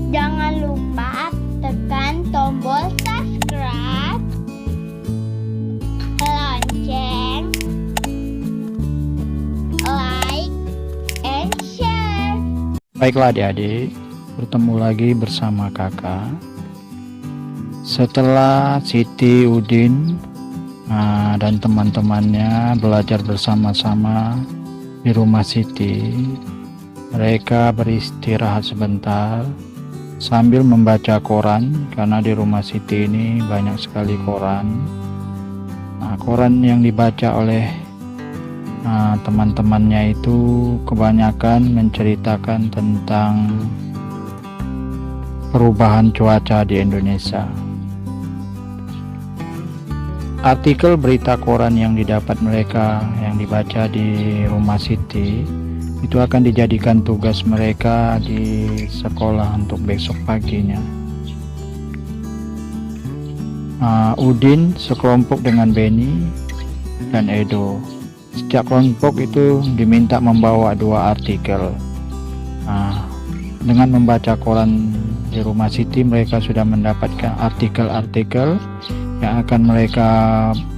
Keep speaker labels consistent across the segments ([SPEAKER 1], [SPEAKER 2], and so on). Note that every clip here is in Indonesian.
[SPEAKER 1] Jangan lupa tekan tombol subscribe, lonceng, like, and share.
[SPEAKER 2] Baiklah adik-adik, bertemu lagi bersama kakak. Setelah Siti, Udin, dan teman-temannya belajar bersama-sama di rumah Siti, mereka beristirahat sebentar sambil membaca koran, karena di rumah Siti ini banyak sekali koran. Koran yang dibaca oleh teman-temannya itu kebanyakan menceritakan tentang perubahan cuaca di Indonesia. Artikel berita koran yang didapat mereka yang dibaca di rumah Siti itu akan dijadikan tugas mereka di sekolah untuk besok paginya. Udin sekelompok dengan Beni dan Edo. Setiap kelompok itu diminta membawa 2 artikel. Dengan membaca koran di rumah Siti, mereka sudah mendapatkan artikel-artikel yang akan mereka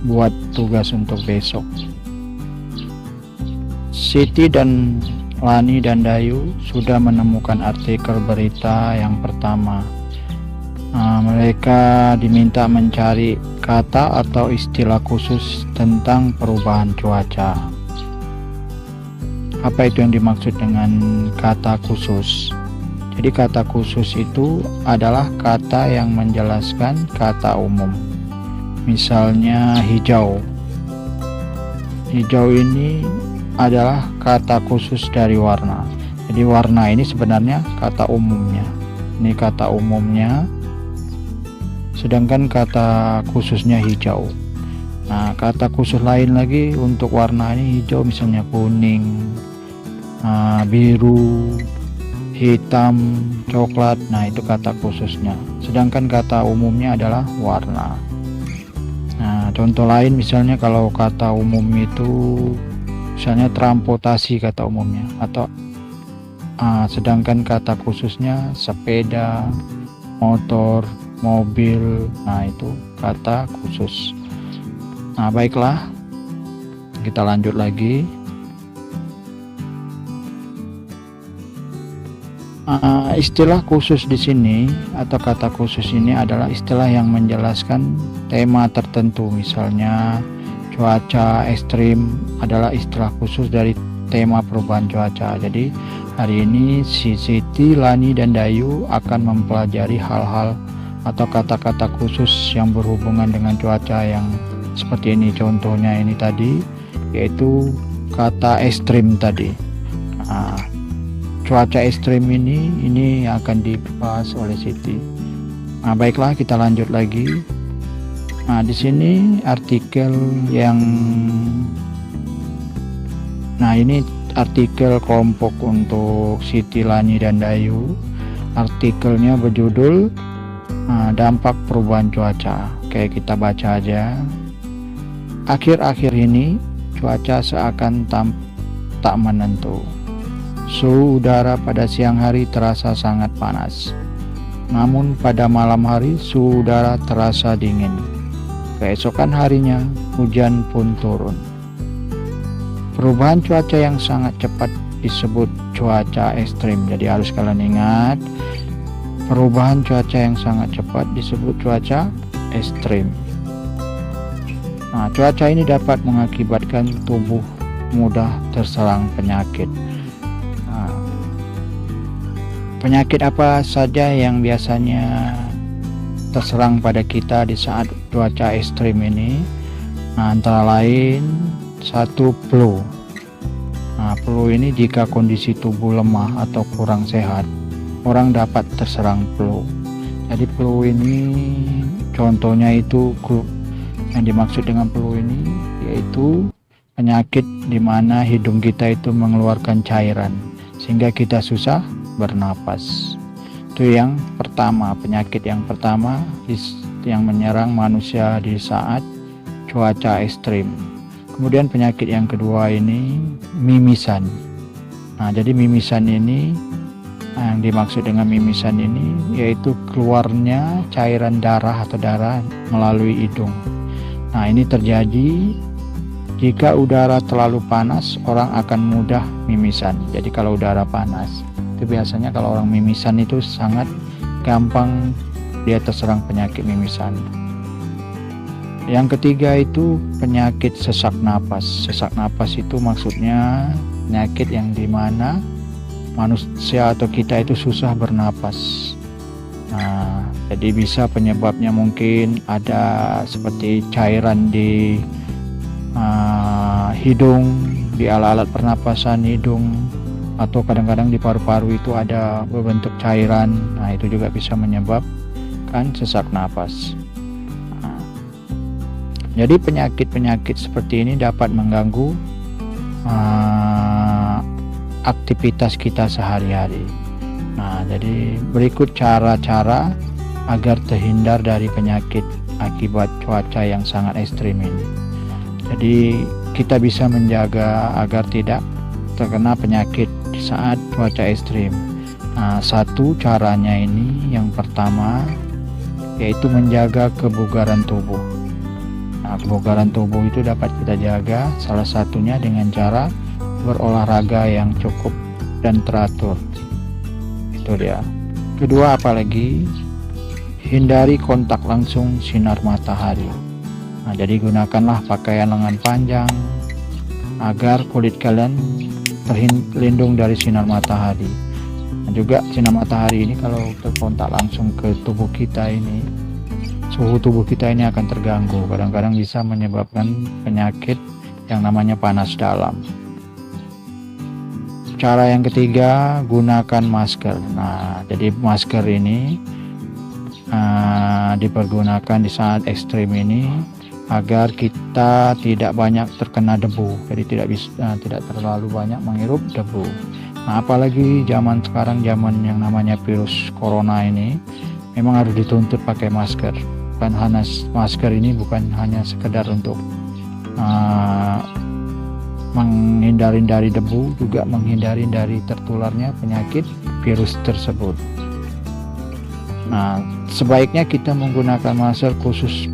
[SPEAKER 2] buat tugas untuk besok. Siti dan Lani dan Dayu sudah menemukan artikel berita yang pertama. Mereka diminta mencari kata atau istilah khusus tentang perubahan cuaca. Apa itu yang dimaksud dengan kata khusus? Jadi kata khusus itu adalah kata yang menjelaskan kata umum. Misalnya hijau. Hijau ini adalah kata khusus dari warna. Jadi warna ini sebenarnya kata umumnya. Ini kata umumnya, sedangkan kata khususnya hijau. Kata khusus lain lagi untuk warna ini hijau, misalnya kuning, biru, hitam, coklat. Itu kata khususnya. Sedangkan kata umumnya adalah warna. Contoh lain misalnya kalau kata umum itu misalnya transportasi kata umumnya, atau sedangkan kata khususnya sepeda, motor, mobil. Itu kata khusus. Baiklah, kita lanjut lagi. Istilah khusus di sini atau kata khusus ini adalah istilah yang menjelaskan tema tertentu. Misalnya cuaca ekstrim adalah istilah khusus dari tema perubahan cuaca. Jadi hari ini Siti, Lani, dan Dayu akan mempelajari hal-hal atau kata-kata khusus yang berhubungan dengan cuaca yang seperti ini. Contohnya ini tadi, yaitu kata ekstrim tadi. Cuaca ekstrim ini akan dibahas oleh Siti. Baiklah, kita lanjut lagi. Di sini artikel yang ini artikel kelompok untuk Siti, Lani, dan Dayu. Artikelnya berjudul dampak perubahan cuaca. Oke, kita baca aja. Akhir-akhir ini cuaca seakan tak menentu. Suhu udara pada siang hari terasa sangat panas. Namun pada malam hari suhu udara terasa dingin. Keesokan harinya hujan pun turun. Perubahan cuaca yang sangat cepat disebut cuaca ekstrim. Jadi harus kalian ingat, perubahan cuaca yang sangat cepat disebut cuaca ekstrim. Cuaca ini dapat mengakibatkan tubuh mudah terserang penyakit. Penyakit apa saja yang biasanya terserang pada kita di saat cuaca ekstrim ini? Antara lain 1, flu. Flu ini jika kondisi tubuh lemah atau kurang sehat, orang dapat terserang flu. Jadi flu ini contohnya itu, yang dimaksud dengan flu ini yaitu penyakit di mana hidung kita itu mengeluarkan cairan sehingga kita susah bernapas. Itu yang pertama, penyakit yang pertama yang menyerang manusia di saat cuaca ekstrim. Kemudian penyakit yang kedua ini mimisan. Jadi mimisan ini Nah, yang dimaksud dengan mimisan ini yaitu keluarnya cairan darah atau darah melalui hidung. Nah, ini terjadi jika udara terlalu panas, orang akan mudah mimisan. Jadi kalau udara panas, itu biasanya kalau orang mimisan itu sangat gampang dia terserang penyakit mimisan. Yang ketiga itu penyakit sesak napas. Sesak napas itu maksudnya penyakit yang dimana manusia atau kita itu susah bernapas. Nah, jadi bisa penyebabnya mungkin ada seperti cairan di hidung, di alat-alat pernapasan hidung, atau kadang-kadang di paru-paru itu ada berbentuk cairan. Nah, itu juga bisa menyebabkan sesak napas. Nah, jadi penyakit-penyakit seperti ini dapat mengganggu aktivitas kita sehari-hari. Nah, jadi berikut cara-cara agar terhindar dari penyakit akibat cuaca yang sangat ekstrim ini. Jadi kita bisa menjaga agar tidak terkena penyakit di saat cuaca ekstrim. Nah, satu caranya ini yang pertama yaitu menjaga kebugaran tubuh. Nah, kebugaran tubuh itu dapat kita jaga salah satunya dengan cara berolahraga yang cukup dan teratur. Itu dia. Kedua, apalagi hindari kontak langsung sinar matahari. Nah, jadi gunakanlah pakaian lengan panjang agar kulit kalian terlindung dari sinar matahari. Dan juga sinar matahari ini kalau terkontak langsung ke tubuh kita ini, suhu tubuh kita ini akan terganggu. Kadang-kadang bisa menyebabkan penyakit yang namanya panas dalam. Cara yang ketiga, gunakan masker. Nah, jadi masker ini dipergunakan di saat ekstrim ini agar kita tidak banyak terkena debu, jadi tidak terlalu banyak menghirup debu. Nah, apalagi zaman sekarang, zaman yang namanya virus corona ini, memang harus dituntut pakai masker. Bukan hanya masker ini bukan hanya sekedar untuk menghindari dari debu, juga menghindari dari tertularnya penyakit virus tersebut. Nah, sebaiknya kita menggunakan masker khusus,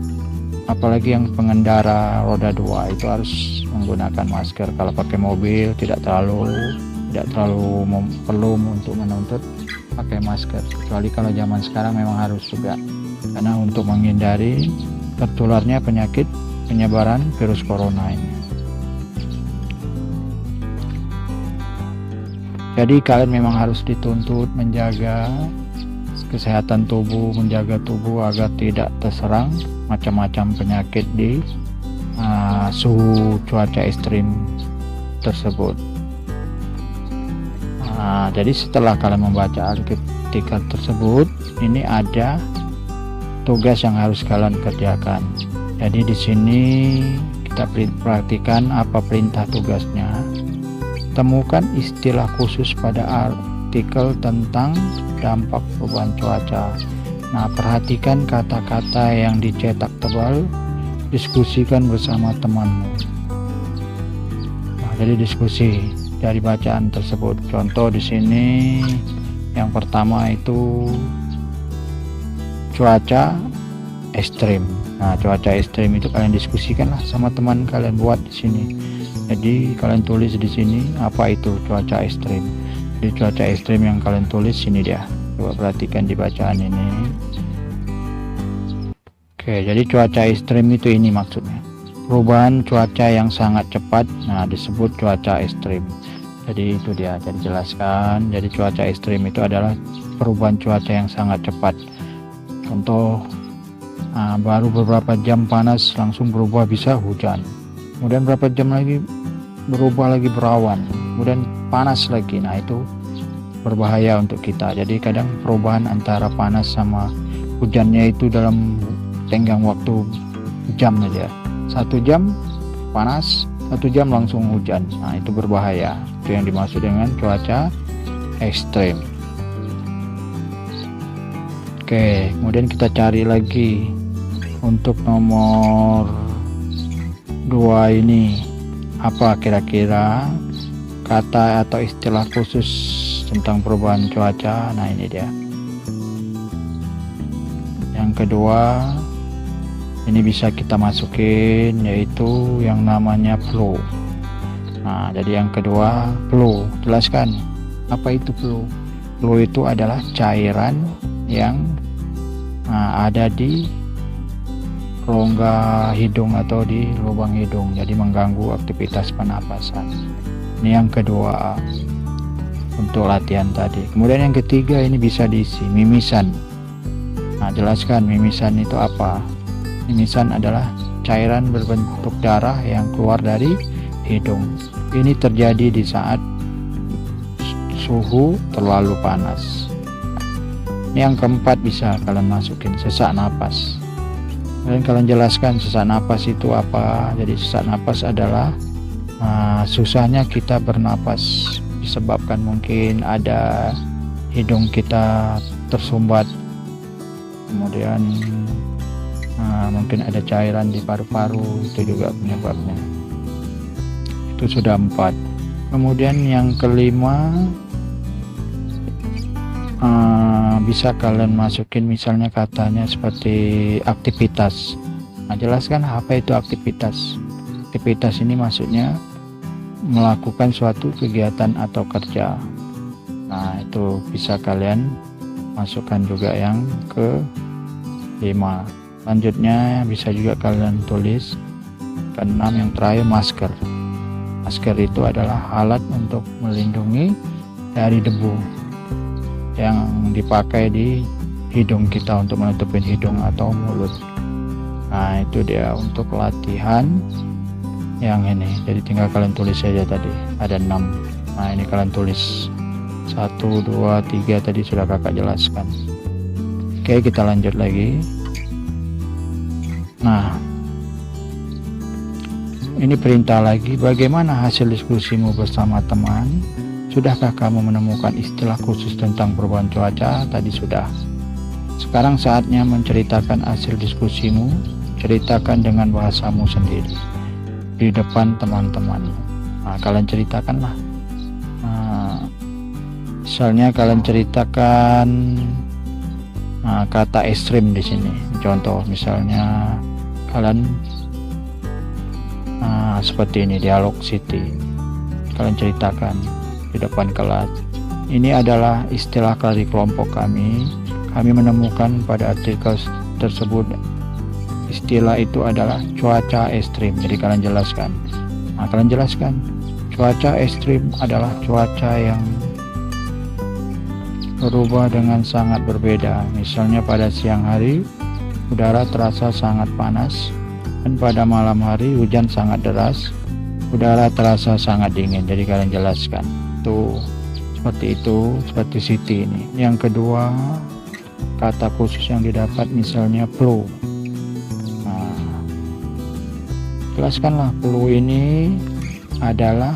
[SPEAKER 2] apalagi yang pengendara roda 2 itu harus menggunakan masker. Kalau pakai mobil tidak terlalu perlu untuk menuntut pakai masker, kecuali kalau zaman sekarang memang harus juga, karena untuk menghindari tertularnya penyakit penyebaran virus corona ini. Jadi kalian memang harus dituntut menjaga kesehatan tubuh, menjaga tubuh agar tidak terserang macam-macam penyakit di suhu cuaca ekstrim tersebut. Jadi setelah kalian membaca artikel tersebut, ini ada tugas yang harus kalian kerjakan. Jadi di sini kita perhatikan apa perintah tugasnya. Temukan istilah khusus pada artikel tentang dampak perubahan cuaca. Nah, perhatikan kata-kata yang dicetak tebal, diskusikan bersama temanmu. Nah, jadi diskusi dari bacaan tersebut. Contoh di sini yang pertama itu cuaca ekstrim. Nah, cuaca ekstrim itu kalian diskusikanlah sama teman kalian, buat di sini. Jadi kalian tulis di sini apa itu cuaca ekstrim. Jadi cuaca ekstrim yang kalian tulis sini dia. Coba perhatikan di bacaan ini. Oke, jadi cuaca ekstrim itu ini maksudnya. Perubahan cuaca yang sangat cepat, nah disebut cuaca ekstrim. Jadi itu dia, jadi jelaskan. Jadi cuaca ekstrim itu adalah perubahan cuaca yang sangat cepat. Contoh, baru beberapa jam panas langsung berubah bisa hujan. Kemudian berapa jam lagi berubah lagi berawan, kemudian panas lagi. Nah, itu berbahaya untuk kita. Jadi kadang perubahan antara panas sama hujannya itu dalam tenggang waktu jam saja. 1 jam panas, 1 jam langsung hujan. Nah, itu berbahaya. Itu yang dimaksud dengan cuaca ekstrim. Oke, kemudian kita cari lagi untuk nomor 2 ini, apa kira-kira kata atau istilah khusus tentang perubahan cuaca. Nah, ini dia. Yang kedua, ini bisa kita masukin, yaitu yang namanya flow. Nah, jadi yang kedua, flow. Jelaskan, apa itu flow? Flow itu adalah cairan yang ada di rongga hidung atau di lubang hidung, jadi mengganggu aktivitas pernapasan. Ini yang kedua untuk latihan tadi. Kemudian yang ketiga, ini bisa diisi mimisan. Nah, jelaskan mimisan itu apa? Mimisan adalah cairan berbentuk darah yang keluar dari hidung. Ini terjadi di saat suhu terlalu panas. Ini yang keempat, bisa kalian masukin sesak napas. Dan kalian jelaskan sesak napas itu apa. Jadi sesak napas adalah susahnya kita bernapas disebabkan mungkin ada hidung kita tersumbat, kemudian mungkin ada cairan di paru-paru, itu juga penyebabnya. Itu sudah 4. Kemudian yang kelima, bisa kalian masukin misalnya katanya seperti aktivitas. Nah, jelaskan apa itu aktivitas. Aktivitas ini maksudnya melakukan suatu kegiatan atau kerja. Nah, itu bisa kalian masukkan juga yang ke-5. Selanjutnya bisa juga kalian tulis ke-6, yang terakhir masker. Masker itu adalah alat untuk melindungi dari debu yang dipakai di hidung kita untuk menutupin hidung atau mulut. Nah, itu dia untuk latihan yang ini. Jadi tinggal kalian tulis saja, tadi ada 6. Nah, ini kalian tulis 1, 2, 3 tadi sudah kakak jelaskan. Oke, kita lanjut lagi. Nah, ini perintah lagi. Bagaimana hasil diskusimu bersama teman? Sudahkah kamu menemukan istilah khusus tentang perubahan cuaca? Tadi sudah. Sekarang saatnya menceritakan hasil diskusimu. Ceritakan dengan bahasamu sendiri di depan teman-teman. Nah, kalian ceritakanlah. Misalnya kalian ceritakan kata ekstrim di sini. Contoh misalnya kalian seperti ini, dialog city. Kalian ceritakan di depan kelas. Ini adalah istilah dari kelompok kami. Kami menemukan pada artikel tersebut istilah itu adalah cuaca ekstrim. Jadi kalian jelaskan. Nah, kalian jelaskan cuaca ekstrim adalah cuaca yang berubah dengan sangat berbeda. Misalnya pada siang hari udara terasa sangat panas, dan pada malam hari hujan sangat deras, udara terasa sangat dingin. Jadi kalian jelaskan tuh seperti itu, seperti city ini. Yang kedua, kata khusus yang didapat misalnya flu. Nah, jelaskanlah flu ini adalah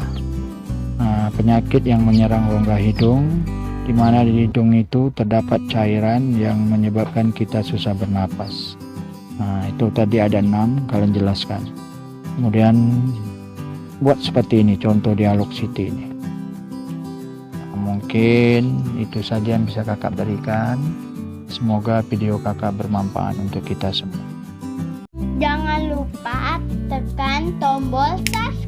[SPEAKER 2] penyakit yang menyerang rongga hidung, di mana di hidung itu terdapat cairan yang menyebabkan kita susah bernapas. Nah, itu tadi ada 6, kalian jelaskan. Kemudian buat seperti ini, contoh dialog city ini. Mungkin itu saja yang bisa kakak berikan. Semoga video kakak bermanfaat untuk kita semua.
[SPEAKER 1] Jangan lupa tekan tombol subscribe.